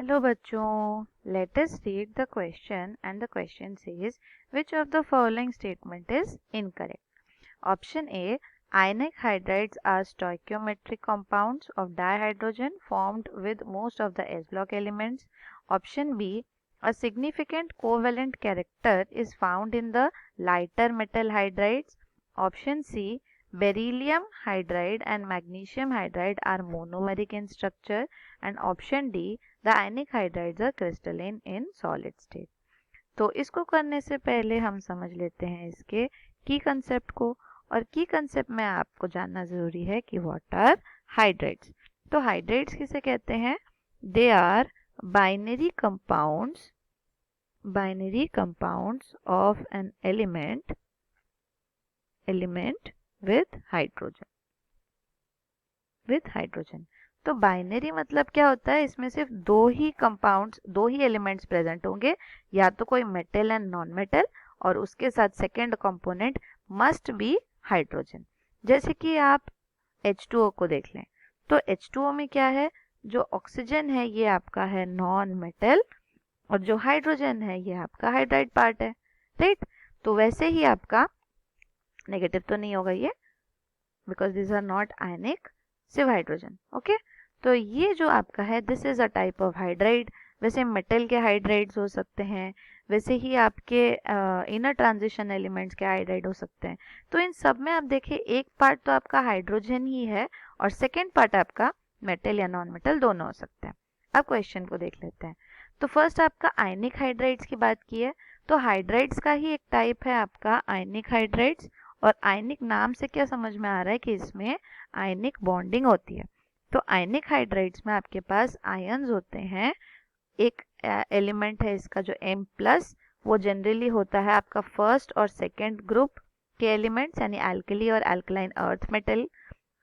Hello बच्चों, let us read the question and the question says which of the following statement is incorrect. Option A, ionic hydrides are stoichiometric compounds of dihydrogen formed with most of the S block elements. Option B, a significant covalent character is found in the lighter metal hydrides. Option C, beryllium hydride and magnesium hydride are monomeric in structure. And option D, the ionic hydrides are crystalline in solid state. तो इसको करने से पहले हम समझ लेते हैं इसके की कंसेप्ट को, और की कंसेप्ट में आपको जानना जरूरी है कि व्हाट आर हाइड्राइड्स. तो हाइड्राइड्स किसे कहते हैं? They are binary compounds of an element with hydrogen. तो बाइनरी मतलब क्या होता है? इसमें सिर्फ दो ही एलिमेंट्स प्रेजेंट होंगे, या तो कोई मेटल एंड नॉन मेटल, और उसके साथ second component must be hydrogen. जैसे कि आप H2O को देख लें, तो H2O में क्या है? जो ऑक्सीजन है ये आपका है नॉन मेटल, और जो हाइड्रोजन है ये आपका हाइड्राइड पार्ट है, राइट? तो वैसे ही आपका नेगेटिव तो नहीं होगा ये, बिकॉज दिस आर नॉट आयनिक, सिर्फ हाइड्रोजन. ओके, तो ये जो आपका है this is a type of hydride. वैसे मेटल के हाइड्राइड्स हो सकते हैं, वैसे ही आपके इनर ट्रांजिशन एलिमेंट्स के हाइड्राइड हो सकते हैं. तो इन सब में आप देखिए एक पार्ट तो आपका हाइड्रोजन ही है और सेकेंड पार्ट आपका मेटल या नॉन मेटल दोनों हो सकते हैं. अब क्वेश्चन को देख लेते हैं. तो फर्स्ट आपका आयनिक हाइड्राइड्स की बात की है, तो हाइड्राइड्स का ही एक टाइप है आपका आयनिक हाइड्राइड्स. और आयनिक नाम से क्या समझ में आ रहा है कि इसमें आयनिक बॉन्डिंग होती है. तो आयनिक हाइड्राइड्स में आपके पास आयन्स होते हैं. एक एलिमेंट है इसका जो M+, वो जनरली होता है आपका फर्स्ट और सेकंड ग्रुप के एलिमेंट्स, यानी एल्कली और एल्कलाइन अर्थ मेटल,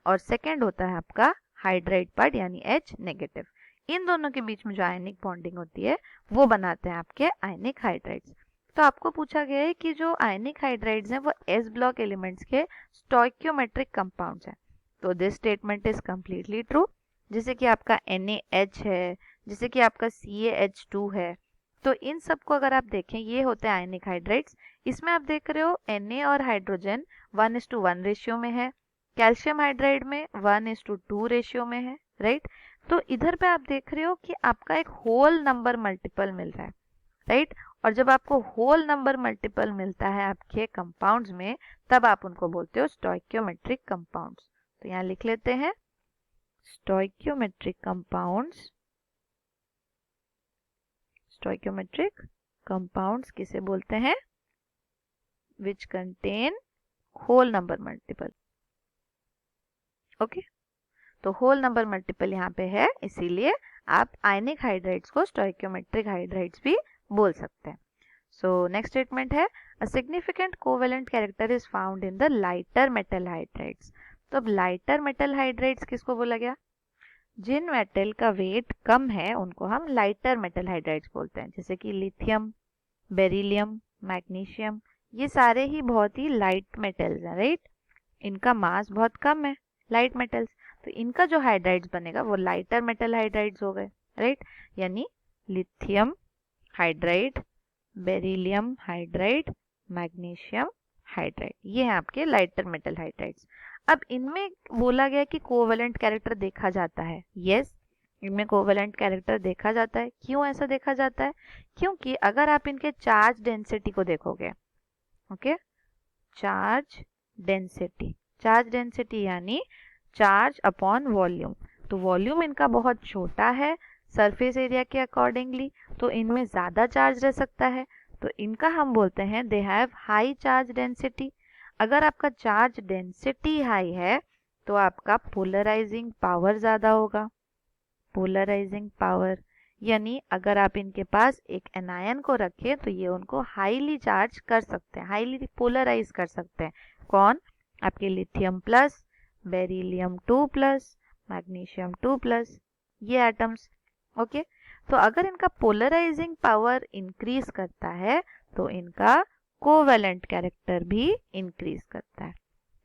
और सेकंड होता है आपका हाइड्राइड पार्ट यानी H-. इन दोनों के बीच में जो आयनिक बॉन्डिंग होती है वो बनाते हैं आपके आयनिक हाइड्राइड्स. तो आपको पूछा गया है कि जो आयनिक हाइड्राइड्स हैं वो S ब्लॉक एलिमेंट्स के स्टोइकियोमेट्रिक कंपाउंड्स हैं. तो this statement is completely true. जैसे कि आपका NaH है, जैसे कि आपका CaH2 है, तो इन सब को अगर आप देखें ये होते हैं आयनिक हाइड्राइड्स. इसमें आप देख रहे हो Na और हाइड्रोजन 1:1 रेशियो में है, कैल्शियम हाइड्राइड में 1:2 रेशियो में है, राइट? तो इधर पे आप देख रहे हो कि आपका एक होल नंबर मल्टीपल मिल रहा है, राइट? और जब आपको होल नंबर मल्टीपल मिलता है आपके कंपाउंड्स में, तब आप उनको बोलते हो स्टोइकियोमेट्रिक कंपाउंड्स. तो यहाँ लिख लेते हैं स्टोइकियोमेट्रिक कंपाउंड्स किसे बोलते हैं? Which contain whole number multiple. Okay, तो होल नंबर मल्टीपल यहाँ पे है, इसीलिए आप आयनिक हाइड्राइड्स को स्टोइकियोमेट्रिक हाइड्राइड्स भी बोल सकते हैं. सो नेक्स्ट स्टेटमेंट है a significant covalent character is found in the lighter metal hydrides. तो अब लाइटर मेटल हाइड्राइड्स किसको बोला गया? जिन मेटल का वेट कम है उनको हम लाइटर मेटल हाइड्राइड्स बोलते हैं. जैसे कि लिथियम, बेरिलियम, मैग्नीशियम, ये सारे ही बहुत ही लाइट मेटल्स हैं, राइट? इनका मास बहुत कम है, लाइट मेटल्स. तो इनका जो हाइड्राइड्स बनेगा वो लाइटर मेटल हाइड्राइड्स हो गए, राइट? यानी lithium hydride, beryllium hydride, magnesium hydride, ये हैं आपके लाइटर मेटल हाइड्राइड्स. अब इनमें बोला गया कि कोवेलेंट कैरेक्टर देखा जाता है. यस, इनमें कोवेलेंट कैरेक्टर देखा जाता है. क्यों ऐसा देखा जाता है? क्योंकि अगर आप इनके चार्ज डेंसिटी को देखोगे, ओके, चार्ज डेंसिटी यानी चार्ज अपॉन वॉल्यूम, तो वॉल्यूम इनका बहुत छोटा है सरफेस एरिया के अकॉर्डिंगली, तो इनमें ज़्यादा चार्ज रह सकता है. तो इनका हम बोलते हैं they have high charge density. अगर आपका चार्ज डेंसिटी हाई है तो आपका पोलराइजिंग पावर ज़्यादा होगा. पोलराइजिंग पावर यानी अगर आप इनके पास एक एनायन को रखें तो ये उनको हाईली चार्ज कर सकते हैं, हाईली पोलराइज कर सकते हैं. कौन? आपके लिथियम प्लस, बेरिलियम 2+, मैग्नीशियम 2+, ये एटम्स. ओके, तो अगर इनका पोलराइजिंग पावर इंक्रीज करता है तो इनका कोवेलेंट कैरेक्टर भी इंक्रीज करता है.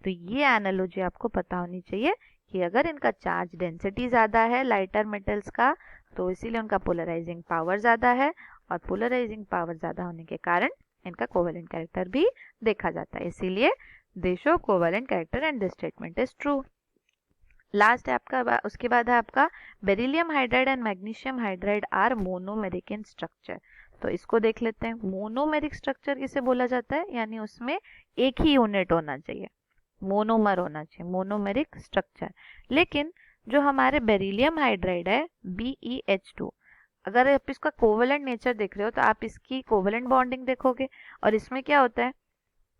तो ये एनालॉजी आपको पता होनी चाहिए कि अगर इनका चार्ज डेंसिटी ज़्यादा है लाइटर मेटल्स का, तो इसीलिए उनका पोलराइजिंग पावर ज़्यादा है, और पोलराइजिंग पावर ज़्यादा होने के कारण इनका कोवेलेंट कैरेक्टर भी देखा जाता है, इसीलिए they show covalent character and this statement is true. Last है आपका, उसके बाद है आपका beryllium hydride and magnesium hydride are monomeric in structure. तो इसको देख लेते हैं। मोनोमेरिक स्ट्रक्चर किसे बोला जाता है, यानी उसमें एक ही यूनिट होना चाहिए, मोनोमर होना चाहिए, मोनोमेरिक स्ट्रक्चर। लेकिन जो हमारे बेरिलियम हाइड्राइड है BeH2, अगर आप इसका कोवेलेंट नेचर देख रहे हो तो आप इसकी कोवेलेंट बॉन्डिंग देखोगे, और इसमें क्या होता है,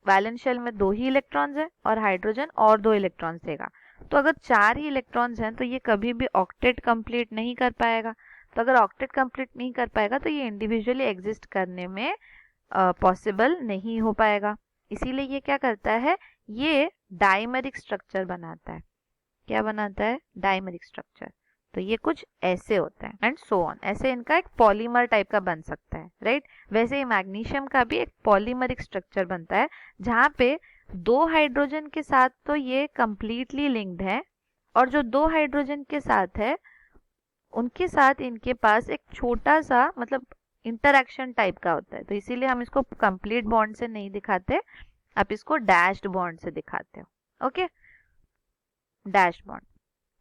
वैलेंस शेल में 2 ही इलेक्ट्रॉन्स है और हाइड्रोजन और 2 इलेक्ट्रॉन्स देगा। तो अगर 4 ही इलेक्ट्रॉन्स हैं तो ये कभी भी ऑक्टेट कंप्लीट नहीं कर पाएगा। तो अगर ऑक्टेट कंप्लीट नहीं कर पाएगा तो ये इंडिविजुअली एग्जिस्ट करने में पॉसिबल नहीं हो पाएगा। इसीलिए ये क्या करता है, ये डाइमेरिक स्ट्रक्चर बनाता है। क्या बनाता है, डाइमेरिक स्ट्रक्चर। तो ये कुछ ऐसे होता है एंड सो ऑन, ऐसे इनका एक पॉलीमर टाइप का बन सकता है, राइट। वैसे ही मैग्नीशियम का भी एक पॉलीमरिक स्ट्रक्चर बनता है, जहाँ पे 2 हाइड्रोजन के साथ तो ये कंप्लीटली लिंक्ड है, और जो 2 हाइड्रोजन के साथ है उनके साथ इनके पास एक छोटा सा मतलब इंटरेक्शन टाइप का होता है। तो इसीलिए हम इसको कंप्लीट बॉन्ड से नहीं दिखाते, आप इसको डैश्ड बॉन्ड से दिखाते हो। Okay, dash bond.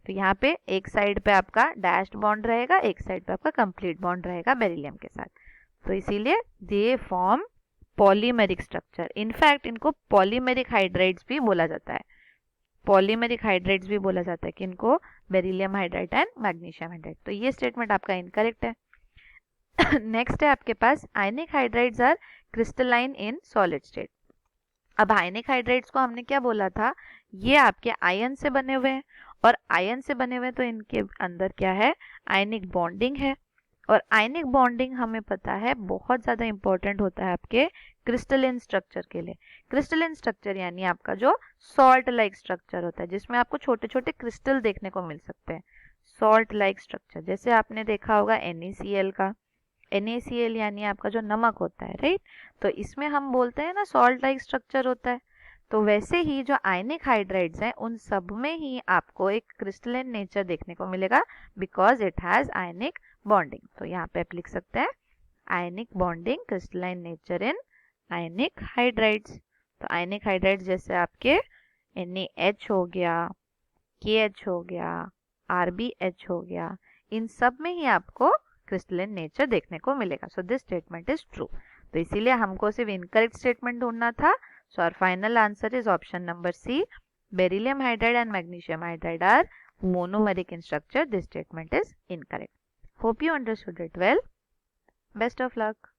तो यहाँ पे एक साइड पे आपका डैश्ड बॉन्ड रहेगा, एक साइड पे आपका कंप्लीट बॉन्ड रहेगा बेरिलियम के साथ। तो इसीलिए they form polymeric structure. In fact इनको पॉलीमेरिक हाइड्राइड्स भी बोला जाता है, पॉलीमेरिक हाइड्राइड्स भी बोला जाता है कि इनको beryllium hydride and magnesium hydride. तो ये स्टेटमेंट आपका इनकरेक्ट है। नेक्स्ट है आपके पास ionic hydrides are crystalline in solid state. अब आयनिक हाइड्राइड्स को हमने क्या बोला था, ये आपके आयन से बने हुए हैं, और आयन से बने हुए तो इनके अंदर क्या है, आयनिक बॉन्डिंग है। और आयनिक बॉन्डिंग हमें पता है बहुत ज़्यादा इंपॉर्टेंट होता है आपके क्रिस्टलिन स्ट्रक्चर के लिए। क्रिस्टलिन स्ट्रक्चर यानी आपका जो सॉल्ट लाइक स्ट्रक्चर होता है, जिसमें आपको छोटे छोटे क्रिस्टल देखने को मिल सकते हैं, सॉल्ट लाइक स्ट्रक्चर। जैसे आपने देखा होगा NaCl का, NaCl यानी आपका जो नमक होता है, राइट। तो इसमें हम बोलते हैं ना सॉल्ट लाइक स्ट्रक्चर होता है। तो वैसे ही जो आयनिक हाइड्राइड्स हैं उन सब में ही आपको एक क्रिस्टलाइन नेचर देखने को मिलेगा, because it has ionic bonding. तो यहाँ पे आप लिख सकते हैं ionic bonding crystalline nature in ionic hydrides. तो आयनिक हाइड्राइड्स जैसे आपके NaH हो गया, KH हो गया, RbH हो गया, इन सब में ही आपको क्रिस्टलाइन नेचर देखने को मिलेगा। So this statement is true. तो इसीलिए हमको सिर्फ इनकरेक्ट स्टेटमेंट ढूंढना था। So our final answer is option number C. Beryllium hydride and magnesium hydride are monomeric in structure. This statement is incorrect. Hope you understood it well. Best of luck.